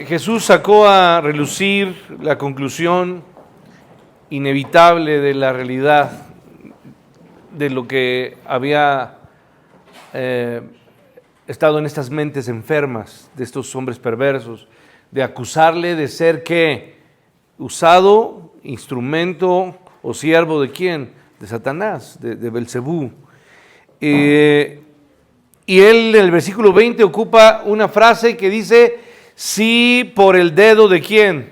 Jesús sacó a relucir la conclusión inevitable de la realidad de lo que había estado en estas mentes enfermas de estos hombres perversos, de acusarle de ser ¿qué? Usado, instrumento o siervo de ¿quién? De Satanás, de Belcebú. Y él en el versículo 20 ocupa una frase que dice: si por el dedo de ¿quién?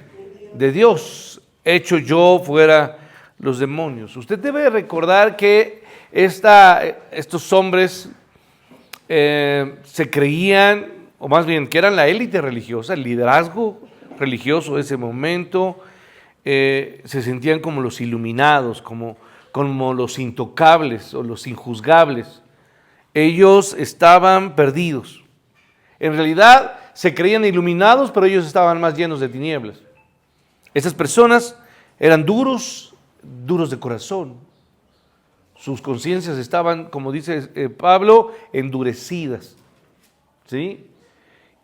De Dios hecho yo fuera los demonios. Usted debe recordar que estos hombres se creían, o más bien que eran la élite religiosa, el liderazgo religioso de ese momento. Se sentían como los iluminados, como los intocables o los injuzgables. Ellos estaban perdidos. En realidad se creían iluminados, pero ellos estaban más llenos de tinieblas. Estas personas eran duros de corazón. Sus conciencias estaban, como dice Pablo, endurecidas, ¿sí?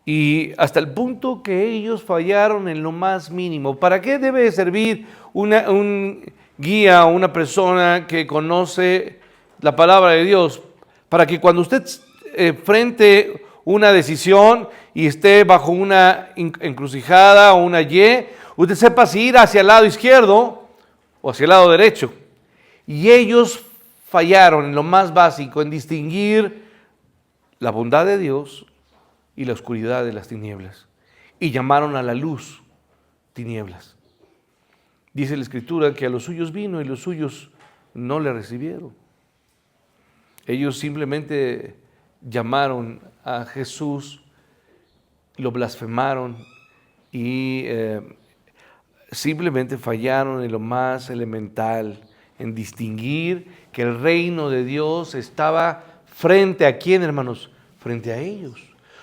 Y hasta el punto que ellos fallaron en lo más mínimo. ¿Para qué debe servir un guía o una persona que conoce la palabra de Dios? Para que cuando usted frente una decisión y esté bajo una encrucijada o una Y, usted sepa si ir hacia el lado izquierdo o hacia el lado derecho. Y ellos fallaron en lo más básico, en distinguir la bondad de Dios y la oscuridad de las tinieblas. Y llamaron a la luz tinieblas. Dice la Escritura que a los suyos vino y los suyos no le recibieron. Ellos simplemente llamaron a Jesús, lo blasfemaron y simplemente fallaron en lo más elemental, en distinguir que el reino de Dios estaba frente a quién, hermanos, frente a ellos.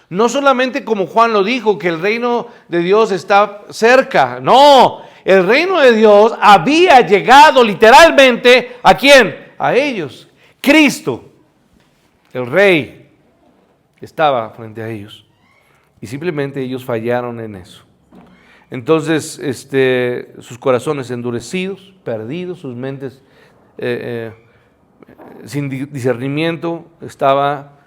No solamente como Juan lo dijo, que el reino de Dios está cerca, no, el reino de Dios había llegado literalmente ¿a quién? A ellos. Cristo, el Rey, estaba frente a ellos y simplemente ellos fallaron en eso. Entonces, sus corazones endurecidos, perdidos, sus mentes sin discernimiento, estaba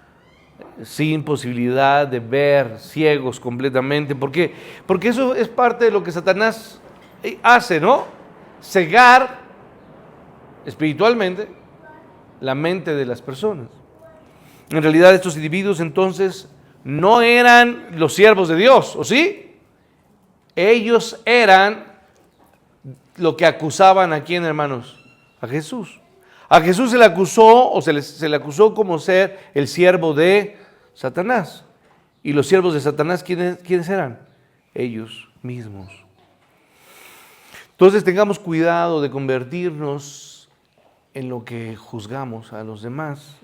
sin posibilidad de ver, ciegos completamente. ¿Por qué? Porque eso es parte de lo que Satanás hace, ¿no? Cegar espiritualmente la mente de las personas. En realidad estos individuos entonces no eran los siervos de Dios, ¿o sí? Ellos eran lo que acusaban a quién, hermanos, a Jesús. A Jesús se le acusó o se le acusó como ser el siervo de Satanás. ¿Y los siervos de Satanás quiénes eran? Ellos mismos. Entonces tengamos cuidado de convertirnos en lo que juzgamos a los demás.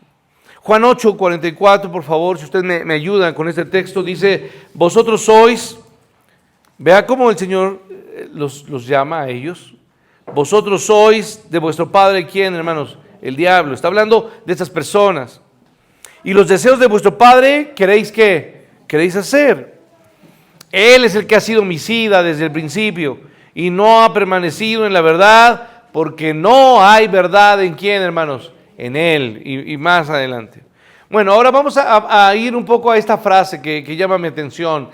Juan 8:44, por favor, si usted me ayuda con este texto, dice: vosotros sois, vea cómo el Señor los llama a ellos. Vosotros sois de vuestro padre, ¿quién, hermanos? El diablo. Está hablando de estas personas. Y los deseos de vuestro padre, ¿queréis qué? ¿Queréis hacer? Él es el que ha sido homicida desde el principio y no ha permanecido en la verdad, porque no hay verdad en quién, hermanos, en él. Y más adelante. Bueno, ahora vamos a ir un poco a esta frase que llama mi atención.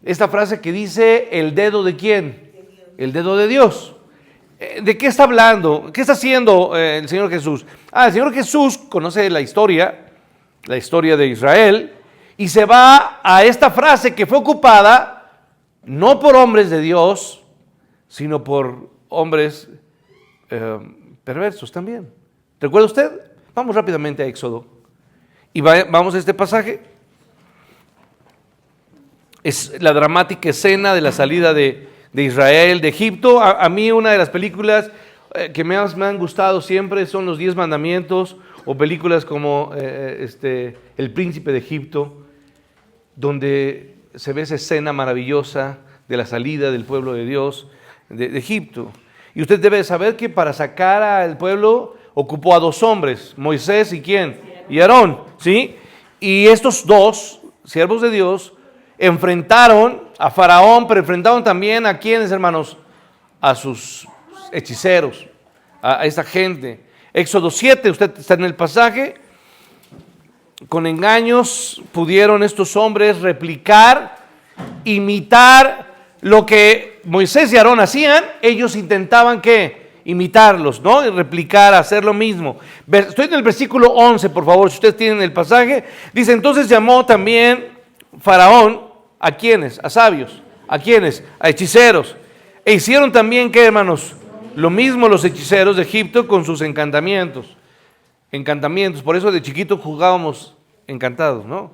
Esta frase que dice: ¿el dedo de quién? El dedo de Dios. ¿De qué está hablando? ¿Qué está haciendo el Señor Jesús? El Señor Jesús conoce la historia de Israel, y se va a esta frase que fue ocupada no por hombres de Dios, sino por hombres perversos también. ¿Recuerda usted? Vamos rápidamente a Éxodo. Y vamos a este pasaje. Es la dramática escena de la salida de Israel de Egipto. A mí una de las películas que me han gustado siempre son los 10 mandamientos, o películas como El Príncipe de Egipto, donde se ve esa escena maravillosa de la salida del pueblo de Dios de Egipto. Y usted debe saber que para sacar al pueblo ocupó a 2 hombres, Moisés y ¿quién? Y Aarón, ¿sí? Y estos 2 siervos de Dios enfrentaron a Faraón, pero enfrentaron también a quienes, hermanos, a sus hechiceros, a esta gente. Éxodo 7, usted está en el pasaje. Con engaños pudieron estos hombres replicar, imitar lo que Moisés y Aarón hacían. Ellos intentaban ¿qué? Imitarlos, ¿no? Y replicar, hacer lo mismo. Estoy en el versículo 11, por favor, si ustedes tienen el pasaje. Dice, entonces llamó también Faraón, ¿a quiénes? A sabios. ¿A quiénes? A hechiceros. E hicieron también, ¿qué, hermanos? Lo mismo los hechiceros de Egipto con sus encantamientos. Encantamientos, por eso de chiquitos jugábamos encantados, ¿no?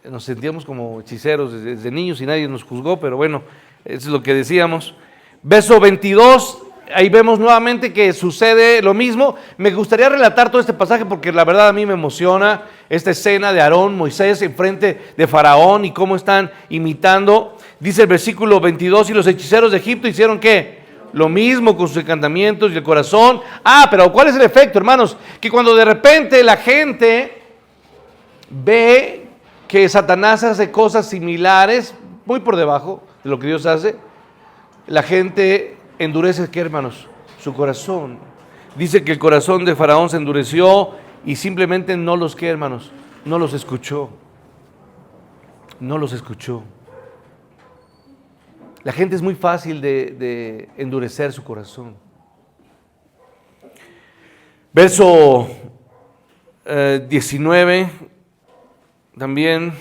Nos sentíamos como hechiceros desde niños y nadie nos juzgó, pero bueno, eso es lo que decíamos. Verso 22, ahí vemos nuevamente que sucede lo mismo. Me gustaría relatar todo este pasaje porque la verdad a mí me emociona esta escena de Aarón, Moisés enfrente de Faraón y cómo están imitando. Dice el versículo 22, y los hechiceros de Egipto hicieron ¿qué? Lo mismo con sus encantamientos y el corazón. Pero ¿cuál es el efecto, hermanos? Que cuando de repente la gente ve que Satanás hace cosas similares, muy por debajo de lo que Dios hace, la gente endurece, ¿qué, hermanos? Su corazón. Dice que el corazón de Faraón se endureció y simplemente no los, ¿qué, hermanos? No los escuchó. No los escuchó. La gente es muy fácil de endurecer su corazón. Verso 19, también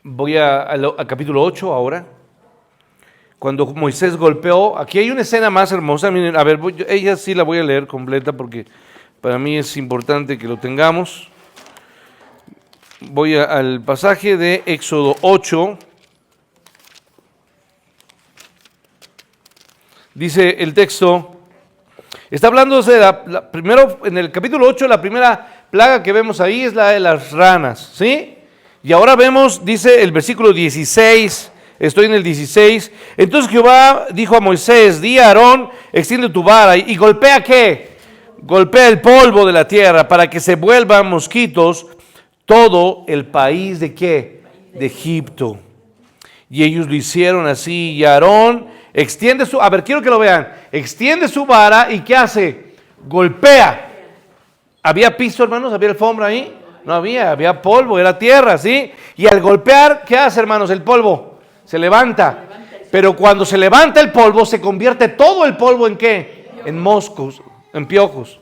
voy a capítulo 8 ahora. Cuando Moisés golpeó, aquí hay una escena más hermosa. Miren, a ver, ella sí la voy a leer completa porque para mí es importante que lo tengamos. Voy al pasaje de Éxodo 8. Dice el texto, está hablando de primero en el capítulo 8, la primera plaga que vemos ahí es la de las ranas, ¿sí? Y ahora vemos, dice el versículo 16, estoy en el 16, entonces Jehová dijo a Moisés, di a Aarón, extiende tu vara y golpea ¿qué? Golpea el polvo de la tierra para que se vuelvan mosquitos todo el país de ¿qué? De Egipto. Y ellos lo hicieron así, y Aarón extiende su, quiero que lo vean, extiende su vara y ¿qué hace? Golpea. ¿Había piso, hermanos? ¿Había alfombra ahí? No había polvo, era tierra, ¿sí? Y al golpear, ¿qué hace, hermanos? El polvo se levanta. Pero cuando se levanta el polvo, se convierte todo el polvo ¿en qué? En moscos, en piojos.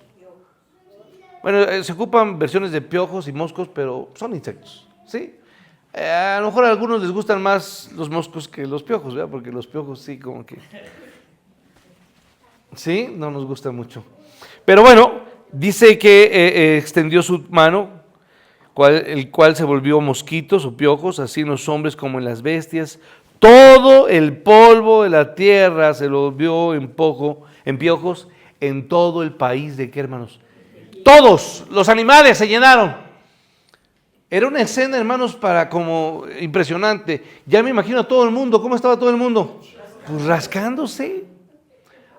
Bueno, se ocupan versiones de piojos y moscos, pero son insectos, ¿sí? A lo mejor a algunos les gustan más los moscos que los piojos, ¿verdad? Porque los piojos sí, como que... Sí, no nos gusta mucho. Pero bueno, dice que extendió su mano, el cual se volvió mosquitos o piojos, así en los hombres como en las bestias. Todo el polvo de la tierra se lo volvió en piojos en todo el país de ¿qué, hermanos? Todos los animales se llenaron. Era una escena, hermanos, como impresionante. Ya me imagino a todo el mundo. ¿Cómo estaba todo el mundo? Pues rascándose.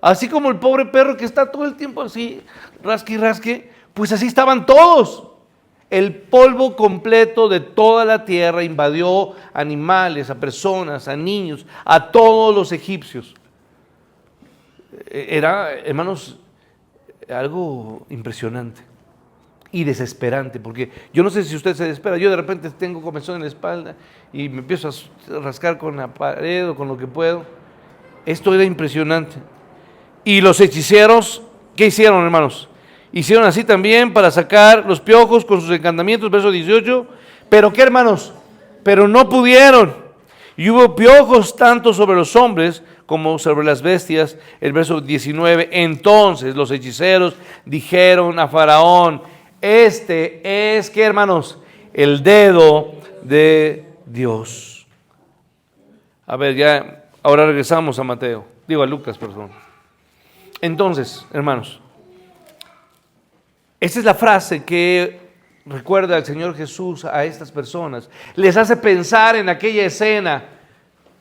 Así como el pobre perro que está todo el tiempo así, rasque y rasque. Pues así estaban todos. El polvo completo de toda la tierra invadió animales, a personas, a niños, a todos los egipcios. Era, hermanos, algo impresionante. Y desesperante, porque yo no sé si usted se desespera, yo de repente tengo comezón en la espalda y me empiezo a rascar con la pared o con lo que puedo. Esto era impresionante. Y los hechiceros, ¿qué hicieron, hermanos? Hicieron así también para sacar los piojos con sus encantamientos, verso 18. ¿Pero qué, hermanos? Pero no pudieron. Y hubo piojos tanto sobre los hombres como sobre las bestias. El verso 19. Entonces los hechiceros dijeron a Faraón, este es, ¿qué, hermanos? El dedo de Dios. A ver, ya, ahora regresamos a Mateo. A Lucas, perdón. Entonces, hermanos, esta es la frase que recuerda al Señor Jesús a estas personas. Les hace pensar en aquella escena.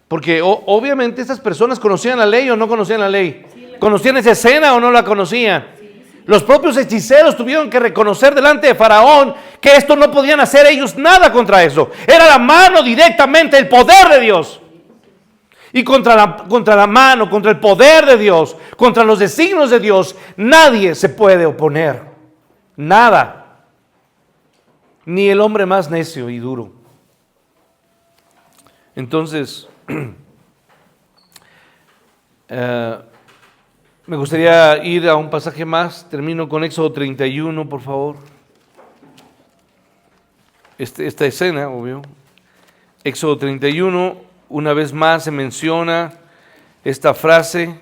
Porque obviamente estas personas conocían la ley o no conocían la ley. ¿Conocían esa escena o no la conocían? Los propios hechiceros tuvieron que reconocer delante de Faraón que esto no podían hacer ellos nada contra eso. Era la mano directamente, el poder de Dios. Y contra la mano, contra el poder de Dios, contra los designios de Dios, nadie se puede oponer. Nada. Ni el hombre más necio y duro. Entonces, me gustaría ir a un pasaje más. Termino con Éxodo 31, por favor. Esta escena, obvio. Éxodo 31. Una vez más se menciona esta frase.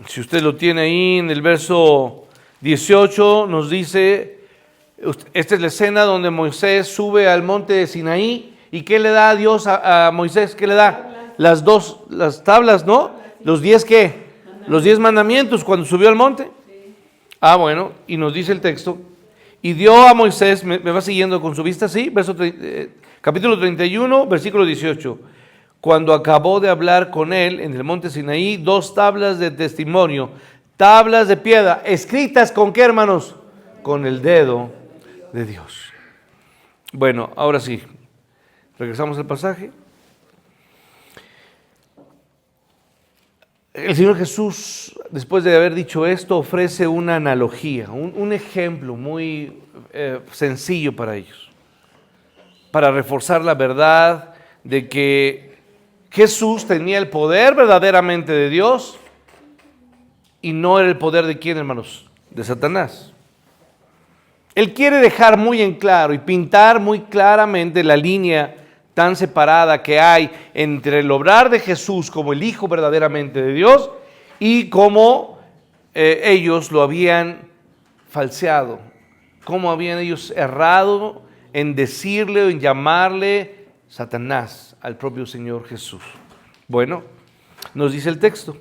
Si usted lo tiene ahí en el verso 18, nos dice, esta es la escena donde Moisés sube al monte de Sinaí. ¿Y qué le da a Dios a Moisés? ¿Qué le da? Las tablas, ¿no? ¿Los 10 qué? Los 10 mandamientos cuando subió al monte. Bueno, y nos dice el texto. Y dio a Moisés, me va siguiendo con su vista, ¿sí? Capítulo 31, versículo 18. Cuando acabó de hablar con él en el monte Sinaí, 2 tablas de testimonio, tablas de piedra, escritas ¿con qué, hermanos? Con el dedo de Dios. Bueno, ahora sí, regresamos al pasaje. El Señor Jesús, después de haber dicho esto, ofrece una analogía, un ejemplo muy sencillo para ellos, para reforzar la verdad de que Jesús tenía el poder verdaderamente de Dios y no era el poder de ¿quién, hermanos? De Satanás. Él quiere dejar muy en claro y pintar muy claramente la línea tan separada que hay entre el obrar de Jesús como el Hijo verdaderamente de Dios y cómo ellos lo habían falseado, cómo habían ellos errado en decirle o en llamarle Satanás al propio Señor Jesús. Bueno, nos dice el texto.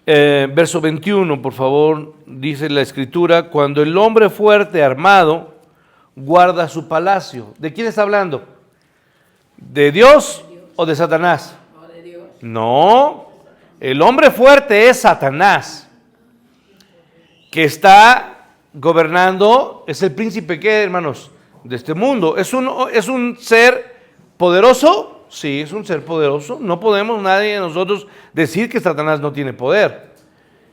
Verso 21, por favor, dice la Escritura, cuando el hombre fuerte armado guarda su palacio. ¿De quién está hablando? ¿De Dios o de Satanás? No, de Dios. No, el hombre fuerte es Satanás, que está gobernando, es el príncipe, ¿qué, hermanos? De este mundo. ¿Es un ser poderoso? Sí, es un ser poderoso. No podemos nadie de nosotros decir que Satanás no tiene poder.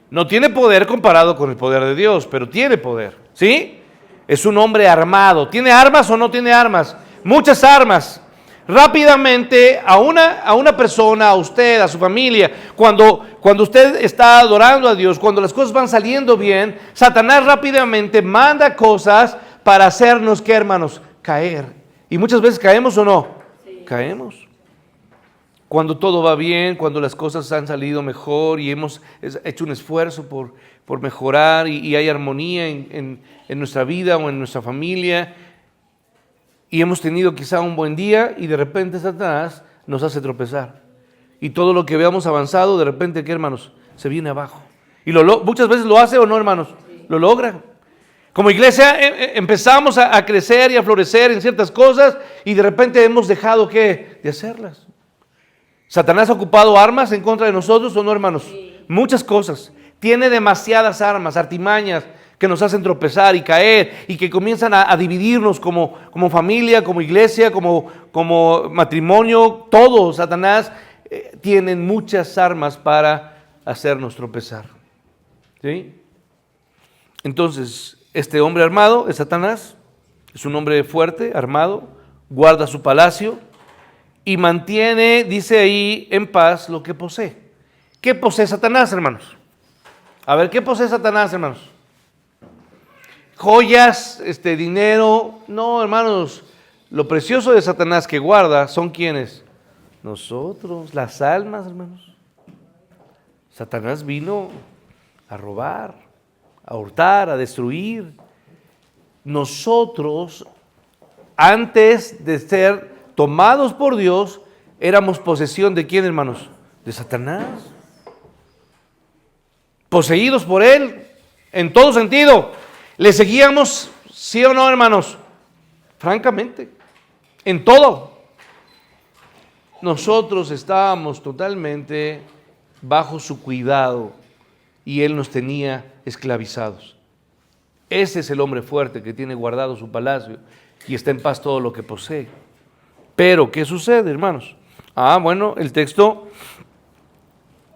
No tiene poder comparado con el poder de Dios, pero tiene poder, ¿sí? Es un hombre armado. ¿Tiene armas o no tiene armas? Muchas armas. Rápidamente a una persona, a usted, a su familia, cuando usted está adorando a Dios, cuando las cosas van saliendo bien, Satanás rápidamente manda cosas para hacernos, ¿qué, hermanos? Caer. Y muchas veces caemos o no. Sí. Caemos. Cuando todo va bien, cuando las cosas han salido mejor y hemos hecho un esfuerzo por mejorar y hay armonía en nuestra vida o en nuestra familia y hemos tenido quizá un buen día y de repente Satanás nos hace tropezar. Y todo lo que veamos avanzado, de repente, ¿qué, hermanos? Se viene abajo. Y muchas veces lo hace o no, hermanos. Lo logra. Como iglesia empezamos a crecer y a florecer en ciertas cosas y de repente hemos dejado, ¿qué? De hacerlas. ¿Satanás ha ocupado armas en contra de nosotros o no, hermanos? Sí. Muchas cosas. Tiene demasiadas armas, artimañas que nos hacen tropezar y caer y que comienzan a dividirnos como familia, como iglesia, como matrimonio. Todo, Satanás tiene muchas armas para hacernos tropezar. ¿Sí? Entonces, este hombre armado es Satanás. Es un hombre fuerte, armado, guarda su palacio y mantiene, dice ahí, en paz lo que posee. ¿Qué posee Satanás, hermanos? A ver, ¿qué posee Satanás, hermanos? Joyas, dinero. No, hermanos, lo precioso de Satanás que guarda son ¿quiénes? Nosotros, las almas, hermanos. Satanás vino a robar, a hurtar, a destruir. Nosotros, antes de ser tomados por Dios, éramos posesión de ¿quién, hermanos? De Satanás. Poseídos por él, en todo sentido. ¿Le seguíamos, sí o no, hermanos? Francamente, en todo. Nosotros estábamos totalmente bajo su cuidado y él nos tenía esclavizados. Ese es el hombre fuerte que tiene guardado su palacio y está en paz todo lo que posee. Pero, ¿qué sucede, hermanos? Bueno, el texto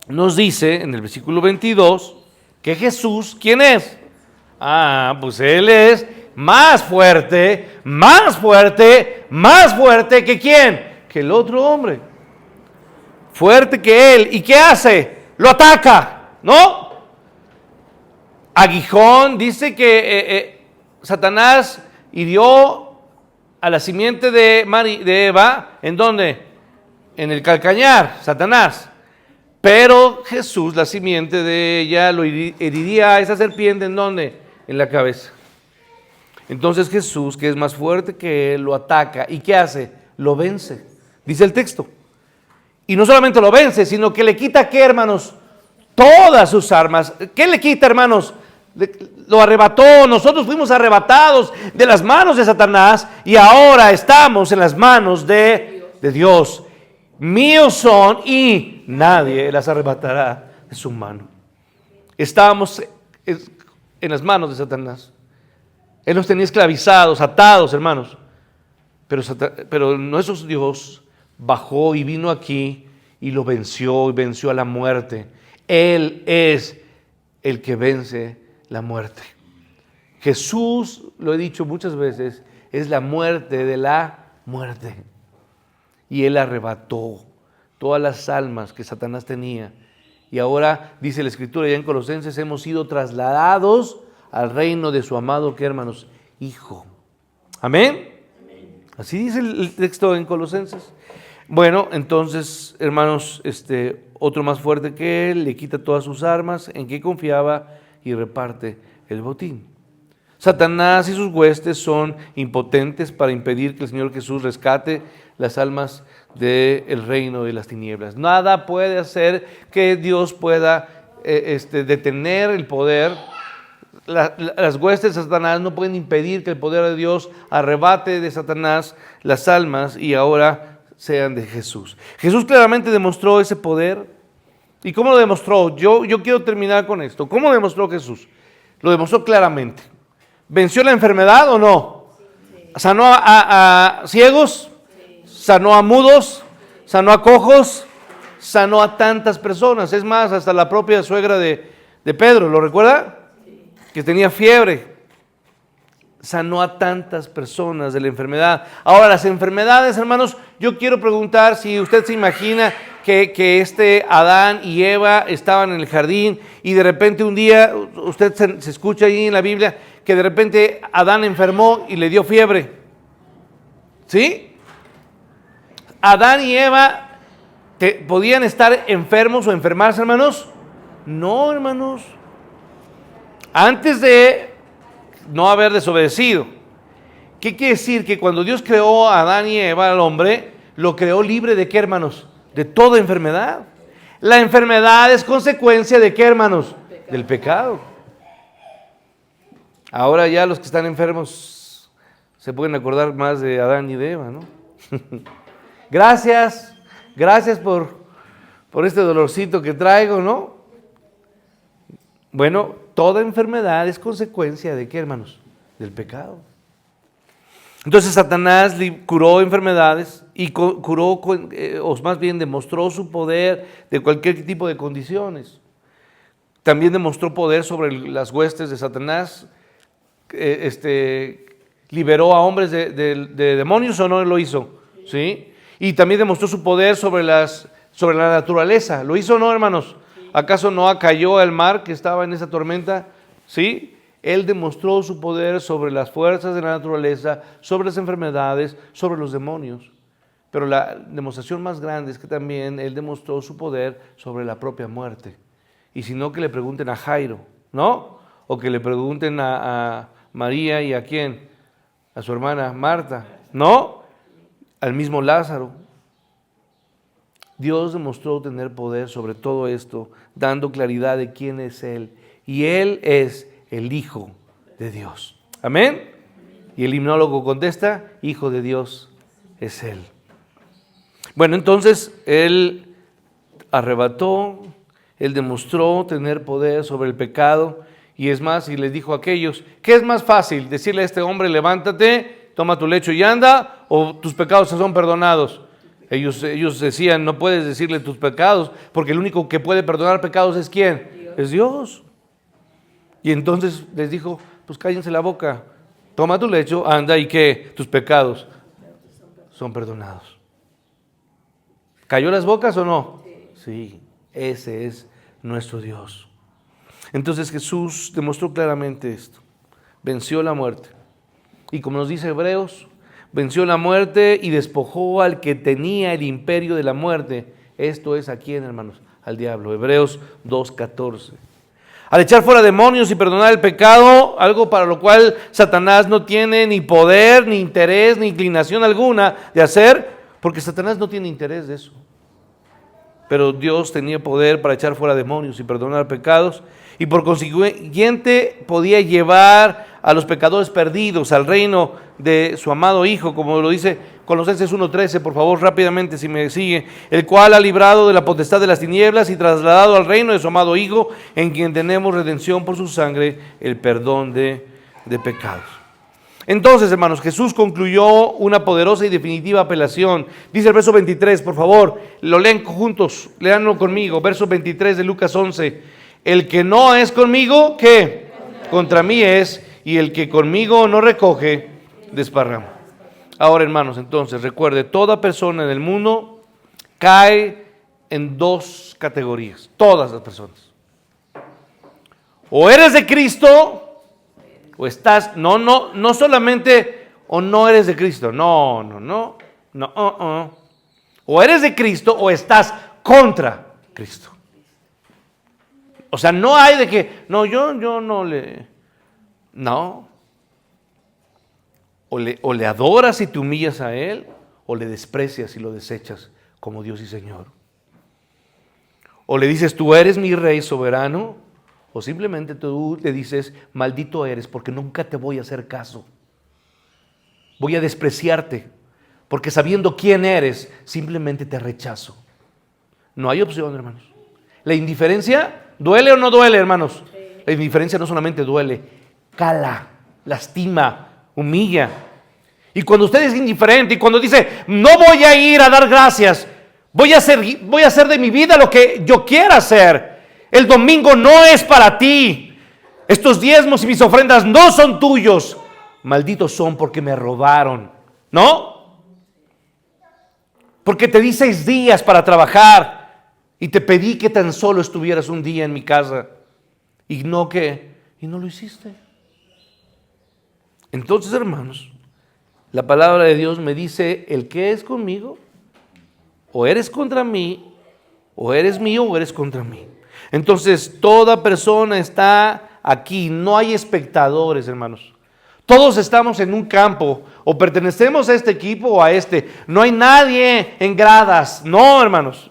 nos dice en el versículo 22 que Jesús, ¿quién es? Pues Él es más fuerte, más fuerte, más fuerte que ¿quién? Que el otro hombre. Fuerte que Él. ¿Y qué hace? Lo ataca, ¿no? Aguijón dice que Satanás hirió a la simiente de Eva, ¿en dónde? En el calcañar, Satanás. Pero Jesús, la simiente de ella, lo heriría a esa serpiente, ¿en dónde? En la cabeza. Entonces Jesús, que es más fuerte que él, lo ataca. ¿Y qué hace? Lo vence, dice el texto. Y no solamente lo vence, sino que le quita, ¿qué, hermanos? Todas sus armas. ¿Qué le quita, hermanos? Lo arrebató. Nosotros fuimos arrebatados de las manos de Satanás y ahora estamos en las manos de Dios. Míos son y nadie las arrebatará de su mano. Estábamos en las manos de Satanás. Él nos tenía esclavizados, atados, hermanos. Pero nuestro Dios bajó y vino aquí y lo venció y venció a la muerte. Él es el que vence la muerte. Jesús, lo he dicho muchas veces, es la muerte de la muerte. Y Él arrebató todas las almas que Satanás tenía. Y ahora, dice la Escritura ya en Colosenses, hemos sido trasladados al reino de su amado, ¿qué, hermanos? Hijo. ¿Amén? Así dice el texto en Colosenses. Bueno, entonces, hermanos, otro más fuerte que él, le quita todas sus armas, en que confiaba y reparte el botín. Satanás y sus huestes son impotentes para impedir que el Señor Jesús rescate las almas del reino de las tinieblas. Nada puede hacer que Dios pueda detener el poder. Las huestes de Satanás no pueden impedir que el poder de Dios arrebate de Satanás las almas y ahora sean de Jesús. Jesús claramente demostró ese poder. ¿Y cómo lo demostró? Yo quiero terminar con esto. ¿Cómo demostró Jesús? Lo demostró claramente. ¿Venció la enfermedad o no? ¿Sanó a ciegos? ¿Sanó a mudos? ¿Sanó a cojos? Sanó a tantas personas. Es más, hasta la propia suegra de Pedro, ¿lo recuerda? Que tenía fiebre. Sanó a tantas personas de la enfermedad. Ahora, las enfermedades, hermanos, yo quiero preguntar si usted se imagina que Adán y Eva estaban en el jardín y de repente un día, usted se escucha ahí en la Biblia, que de repente Adán enfermó y le dio fiebre. ¿Sí? Adán y Eva podían estar enfermos o enfermarse, hermanos. No, hermanos. Antes de no haber desobedecido. ¿Qué quiere decir? Que cuando Dios creó a Adán y Eva, al hombre, lo creó libre de ¿qué, hermanos? De toda enfermedad. La enfermedad es consecuencia de ¿qué, hermanos? Del pecado. Ahora ya los que están enfermos se pueden acordar más de Adán y de Eva, ¿no? Gracias por este dolorcito que traigo, ¿no? Bueno, toda enfermedad es consecuencia de ¿qué, hermanos? Del pecado. Entonces Satanás curó enfermedades y curó, o más bien demostró su poder de cualquier tipo de condiciones. También demostró poder sobre las huestes de Satanás. Liberó a hombres de demonios, ¿o no lo hizo? ¿Sí? Y también demostró su poder sobre la naturaleza. ¿Lo hizo o no, hermanos? ¿Acaso Noé cayó al mar que estaba en esa tormenta? ¿Sí? Él demostró su poder sobre las fuerzas de la naturaleza, sobre las enfermedades, sobre los demonios. Pero la demostración más grande es que también él demostró su poder sobre la propia muerte. Y si no, que le pregunten a Jairo, ¿no? O que le pregunten a María y a quién, a su hermana Marta, ¿no? Al mismo Lázaro. Dios demostró tener poder sobre todo esto, dando claridad de quién es Él. Y Él es el Hijo de Dios. ¿Amén? Y el himnólogo contesta, Hijo de Dios es Él. Bueno, entonces Él arrebató, Él demostró tener poder sobre el pecado Y es más, y les dijo a aquellos, ¿qué es más fácil? Decirle a este hombre, levántate, toma tu lecho y anda, o tus pecados se son perdonados. Ellos decían, no puedes decirle tus pecados, porque el único que puede perdonar pecados es ¿quién? Dios. Es Dios. Y entonces les dijo, pues cállense la boca, toma tu lecho, anda, y que tus pecados son perdonados. ¿Cayó las bocas o no? Sí, ese es nuestro Dios. Entonces Jesús demostró claramente esto. Venció la muerte. Y como nos dice Hebreos, venció la muerte y despojó al que tenía el imperio de la muerte. Esto es a quién, hermanos, al diablo. Hebreos 2:14. Al echar fuera demonios y perdonar el pecado, algo para lo cual Satanás no tiene ni poder, ni interés, ni inclinación alguna de hacer, porque Satanás no tiene interés de eso. Pero Dios tenía poder para echar fuera demonios y perdonar pecados, y por consiguiente podía llevar a los pecadores perdidos al reino de su amado Hijo, como lo dice Colosenses 1:13, por favor, rápidamente, si me sigue, el cual ha librado de la potestad de las tinieblas y trasladado al reino de su amado Hijo, en quien tenemos redención por su sangre, el perdón de pecados. Entonces, hermanos, Jesús concluyó una poderosa y definitiva apelación. Dice el verso 23, por favor, lo leen juntos, léanlo conmigo, verso 23 de Lucas 11. El que no es conmigo, ¿qué? Contra mí es, y el que conmigo no recoge, desparrama. Ahora, hermanos, entonces, recuerde, toda persona en el mundo cae en dos categorías, todas las personas. O eres de Cristo, o estás, no solamente, o no eres de Cristo, no. O eres de Cristo o estás contra Cristo. O sea, no hay de que, yo no le, no. O le adoras y te humillas a Él, o le desprecias y lo desechas como Dios y Señor. O le dices, tú eres mi Rey soberano, o simplemente tú le dices, maldito eres, porque nunca te voy a hacer caso. Voy a despreciarte, porque sabiendo quién eres, simplemente te rechazo. No hay opción, hermanos. La indiferencia, ¿duele o no duele, hermanos? La indiferencia no solamente duele, cala, lastima, humilla. Y cuando usted es indiferente y cuando dice, no voy a ir a dar gracias, voy a hacer de mi vida lo que yo quiera hacer. El domingo no es para ti. Estos diezmos y mis ofrendas no son tuyos. Malditos son porque me robaron. ¿No? Porque te di 6 días para trabajar y te pedí que tan solo estuvieras un día en mi casa. Y no lo hiciste. Entonces, hermanos, la palabra de Dios me dice, el que es conmigo, o eres contra mí, o eres mío, o eres contra mí. Entonces, toda persona está aquí, no hay espectadores, hermanos. Todos estamos en un campo, o pertenecemos a este equipo o a este. No hay nadie en gradas, no, hermanos.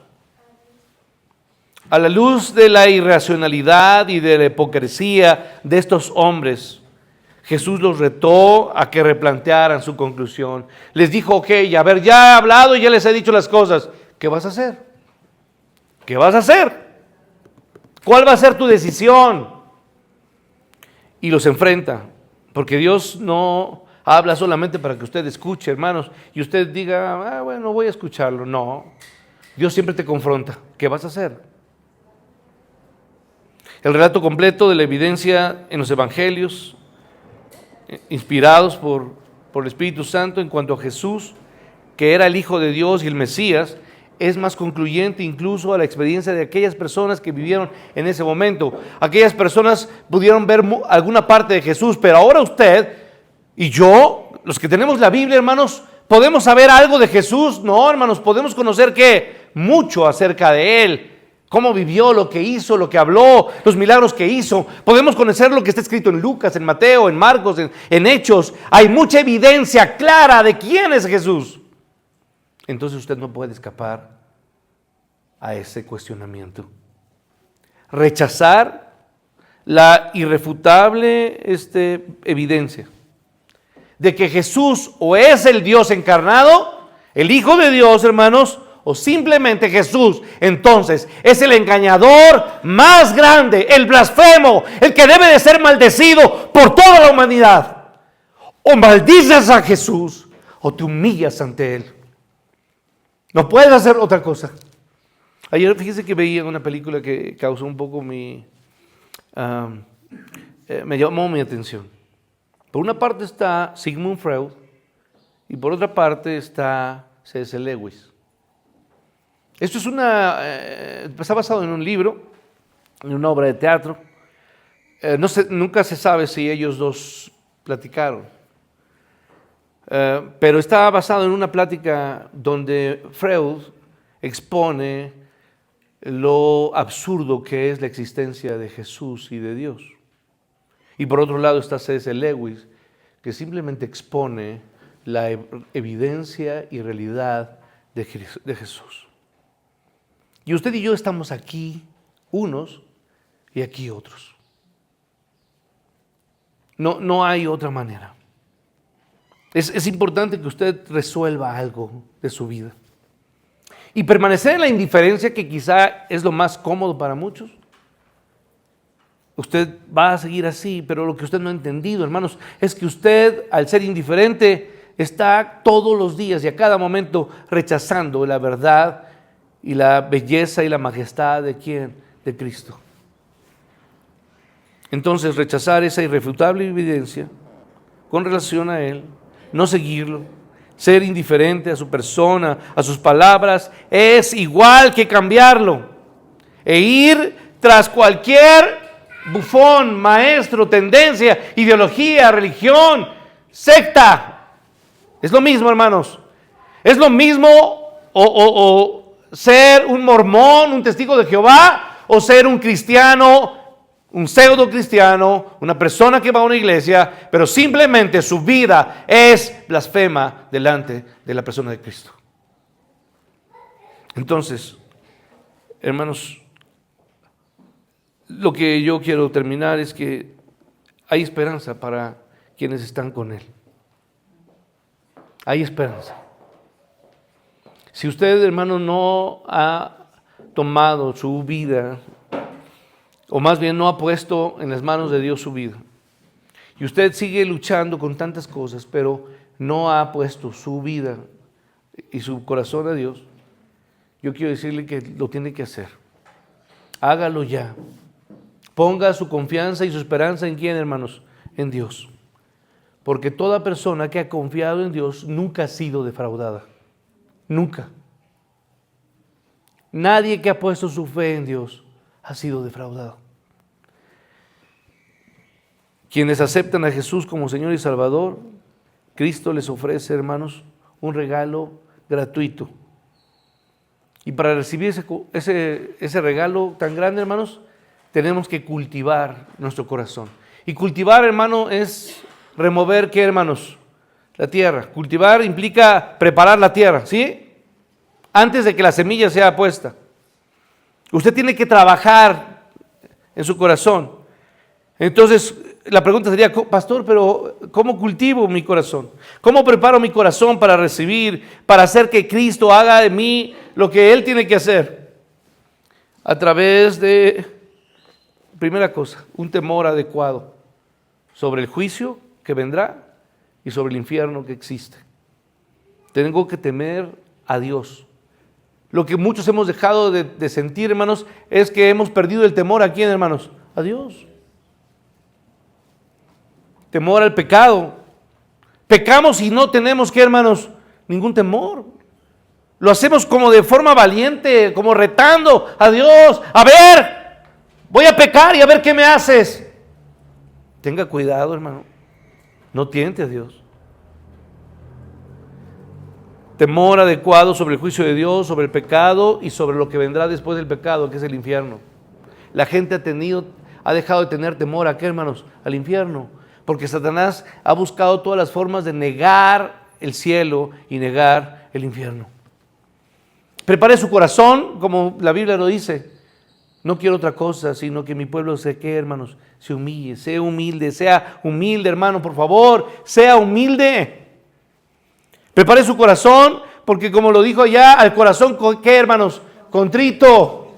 A la luz de la irracionalidad y de la hipocresía de estos hombres, Jesús los retó a que replantearan su conclusión. Les dijo, ok, a ver, ya he hablado y ya les he dicho las cosas. ¿Qué vas a hacer? ¿Qué vas a hacer? ¿Cuál va a ser tu decisión? Y los enfrenta, porque Dios no habla solamente para que usted escuche, hermanos, y usted diga, bueno, voy a escucharlo. No, Dios siempre te confronta. ¿Qué vas a hacer? El relato completo de la evidencia en los evangelios, inspirados por el Espíritu Santo en cuanto a Jesús, que era el Hijo de Dios y el Mesías, es más concluyente incluso a la experiencia de aquellas personas que vivieron en ese momento. Aquellas personas pudieron ver alguna parte de Jesús, pero ahora usted y yo, los que tenemos la Biblia, hermanos, ¿podemos saber algo de Jesús? No, hermanos, podemos conocer ¿qué? Mucho acerca de Él. Cómo vivió, lo que hizo, lo que habló, los milagros que hizo. Podemos conocer lo que está escrito en Lucas, en Mateo, en Marcos, en Hechos. Hay mucha evidencia clara de quién es Jesús. Entonces usted no puede escapar a ese cuestionamiento. Rechazar la irrefutable evidencia de que Jesús o es el Dios encarnado, el Hijo de Dios, hermanos, o simplemente Jesús, entonces es el engañador más grande, el blasfemo, el que debe de ser maldecido por toda la humanidad. O maldices a Jesús o te humillas ante Él. No puedes hacer otra cosa. Ayer fíjese que veía una película que causó un poco me llamó mi atención. Por una parte está Sigmund Freud y por otra parte está C.S. Lewis. Esto es está basado en un libro, en una obra de teatro. Nunca se sabe si ellos dos platicaron. Pero está basado en una plática donde Freud expone lo absurdo que es la existencia de Jesús y de Dios. Y por otro lado está C.S. Lewis, que simplemente expone la evidencia y realidad de Jesús. Y usted y yo estamos aquí unos y aquí otros. No hay otra manera. Es importante que usted resuelva algo de su vida. Y permanecer en la indiferencia, que quizá es lo más cómodo para muchos. Usted va a seguir así, pero lo que usted no ha entendido, hermanos, es que usted, al ser indiferente, está todos los días y a cada momento rechazando la verdad y la belleza y la majestad de ¿quién? De Cristo. Entonces, rechazar esa irrefutable evidencia con relación a Él, no seguirlo, ser indiferente a su persona, a sus palabras, es igual que cambiarlo e ir tras cualquier bufón, maestro, tendencia, ideología, religión, secta. Es lo mismo, hermanos. Es lo mismo o ser un mormón, un testigo de Jehová, o ser un cristiano, un pseudo cristiano, una persona que va a una iglesia, pero simplemente su vida es blasfema delante de la persona de Cristo. Entonces, hermanos, lo que yo quiero terminar es que hay esperanza para quienes están con Él. Hay esperanza. Si usted, hermano, no ha tomado su vida, o más bien no ha puesto en las manos de Dios su vida, y usted sigue luchando con tantas cosas, pero no ha puesto su vida y su corazón a Dios, yo quiero decirle que lo tiene que hacer. Hágalo ya. Ponga su confianza y su esperanza en ¿quién, hermanos? En Dios. Porque toda persona que ha confiado en Dios nunca ha sido defraudada. Nunca. Nadie que ha puesto su fe en Dios ha sido defraudado. Quienes aceptan a Jesús como Señor y Salvador, Cristo les ofrece, hermanos, un regalo gratuito. Y para recibir ese regalo tan grande, hermanos, tenemos que cultivar nuestro corazón. Y cultivar, hermano, es remover, ¿qué, hermanos? La tierra. Cultivar implica preparar la tierra, ¿sí? Antes de que la semilla sea puesta. Usted tiene que trabajar en su corazón. Entonces, la pregunta sería, pastor, pero ¿cómo cultivo mi corazón? ¿Cómo preparo mi corazón para recibir, para hacer que Cristo haga de mí lo que Él tiene que hacer? A través de, primera cosa, un temor adecuado sobre el juicio que vendrá y sobre el infierno que existe. Tengo que temer a Dios. Lo que muchos hemos dejado de sentir, hermanos, es que hemos perdido el temor a ¿quién, hermanos? A Dios. Temor al pecado. Pecamos y no tenemos, ¿qué, hermanos? Ningún temor. Lo hacemos como de forma valiente, como retando a Dios. A ver, voy a pecar y a ver qué me haces. Tenga cuidado, hermano. No tiente a Dios. Temor adecuado sobre el juicio de Dios, sobre el pecado y sobre lo que vendrá después del pecado, que es el infierno. La gente ha dejado de tener temor a ¿qué, hermanos? Al infierno. Porque Satanás ha buscado todas las formas de negar el cielo y negar el infierno. Prepare su corazón, como la Biblia lo dice. No quiero otra cosa, sino que mi pueblo se quede, hermanos, se humille, sea humilde, hermano, por favor, sea humilde. Prepare su corazón Porque como lo dijo allá, al corazón, ¿qué, hermanos? Contrito.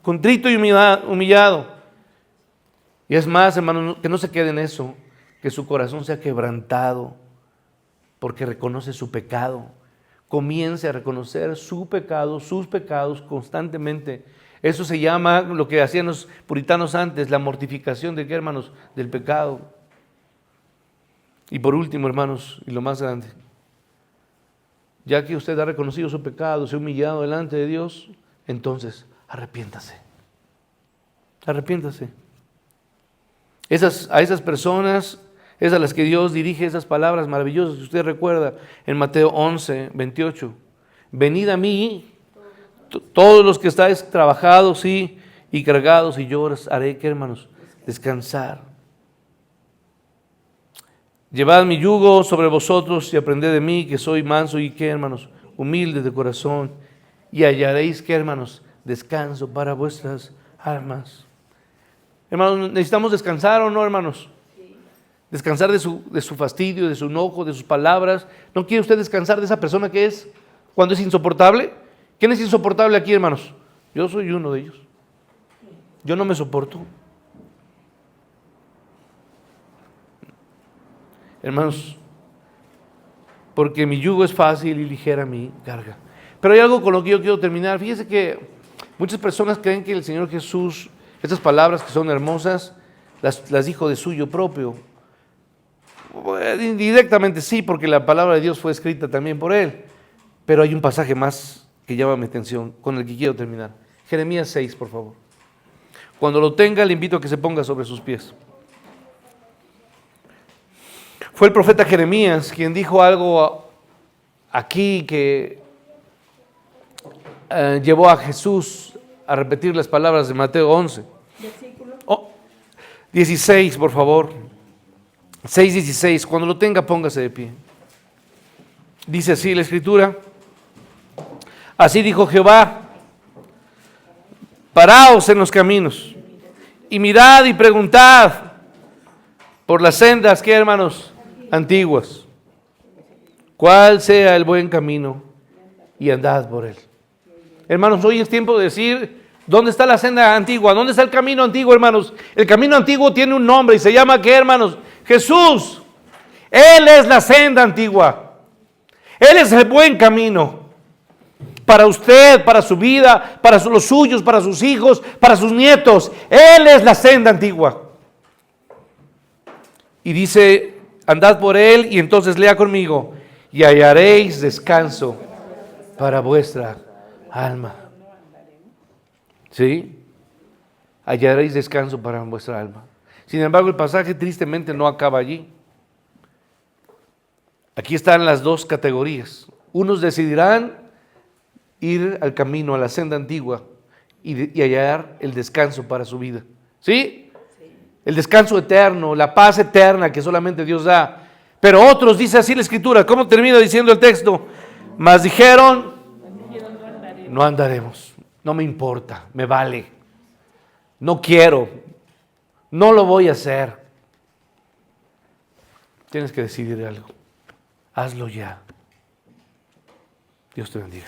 Contrito y humillado. Y es más, hermanos, que no se quede en eso, que su corazón sea quebrantado, porque reconoce su pecado. Comience a reconocer su pecado, sus pecados constantemente. Eso se llama, lo que hacían los puritanos antes, la mortificación de qué, hermanos, del pecado. Y por último, hermanos, y lo más grande, ya que usted ha reconocido su pecado, se ha humillado delante de Dios, entonces arrepiéntase. Arrepiéntase. A esas personas es a las que Dios dirige esas palabras maravillosas que usted recuerda en Mateo 11, 28. Venid a mí, todos los que estáis trabajados y cargados, y yo os haré, ¿qué, hermanos? Descansar. Llevad mi yugo sobre vosotros y aprended de mí, que soy manso y, ¿qué, hermanos? Humilde de corazón, y hallaréis, ¿qué, hermanos? Descanso para vuestras almas. Hermanos, ¿necesitamos descansar o no, hermanos? Descansar de su fastidio, de su enojo, de sus palabras. ¿No quiere usted descansar de esa persona que es cuando es insoportable? ¿Quién es insoportable aquí, hermanos? Yo soy uno de ellos. Yo no me soporto. Hermanos, porque mi yugo es fácil y ligera mi carga. Pero hay algo con lo que yo quiero terminar. Fíjese que muchas personas creen que el Señor Jesús, estas palabras que son hermosas, las dijo de suyo propio. Indirectamente sí, porque la palabra de Dios fue escrita también por Él. Pero hay un pasaje más que llama mi atención, con el que quiero terminar. Jeremías 6, por favor. Cuando lo tenga, le invito a que se ponga sobre sus pies. Fue el profeta Jeremías quien dijo algo aquí que llevó a Jesús a repetir las palabras de Mateo 11. 16, por favor. 6:16. Cuando lo tenga, póngase de pie. Dice así la Escritura. Así dijo Jehová: paraos en los caminos y mirad y preguntad por las sendas, ¿qué, hermanos? Antiguas, cuál sea el buen camino, y andad por él. Hermanos, hoy es tiempo de decir: ¿dónde está la senda antigua? ¿Dónde está el camino antiguo, hermanos? El camino antiguo tiene un nombre y se llama, ¿qué, hermanos? Jesús. Él es la senda antigua. Él es el buen camino para usted, para su vida, para los suyos, para sus hijos, para sus nietos. Él es la senda antigua. Y dice: andad por él, y entonces lea conmigo: y hallaréis descanso para vuestra alma. ¿Sí? Hallaréis descanso para vuestra alma. Sin embargo, el pasaje tristemente no acaba allí. Aquí están las dos categorías. Unos decidirán ir al camino, a la senda antigua, y hallar el descanso para su vida. ¿Sí? El descanso eterno, la paz eterna que solamente Dios da. Pero otros, dice así la Escritura, ¿cómo termina diciendo el texto? Mas dijeron: no andaremos, no me importa, me vale, no quiero, no lo voy a hacer. Tienes que decidir algo, hazlo ya. Dios te bendiga.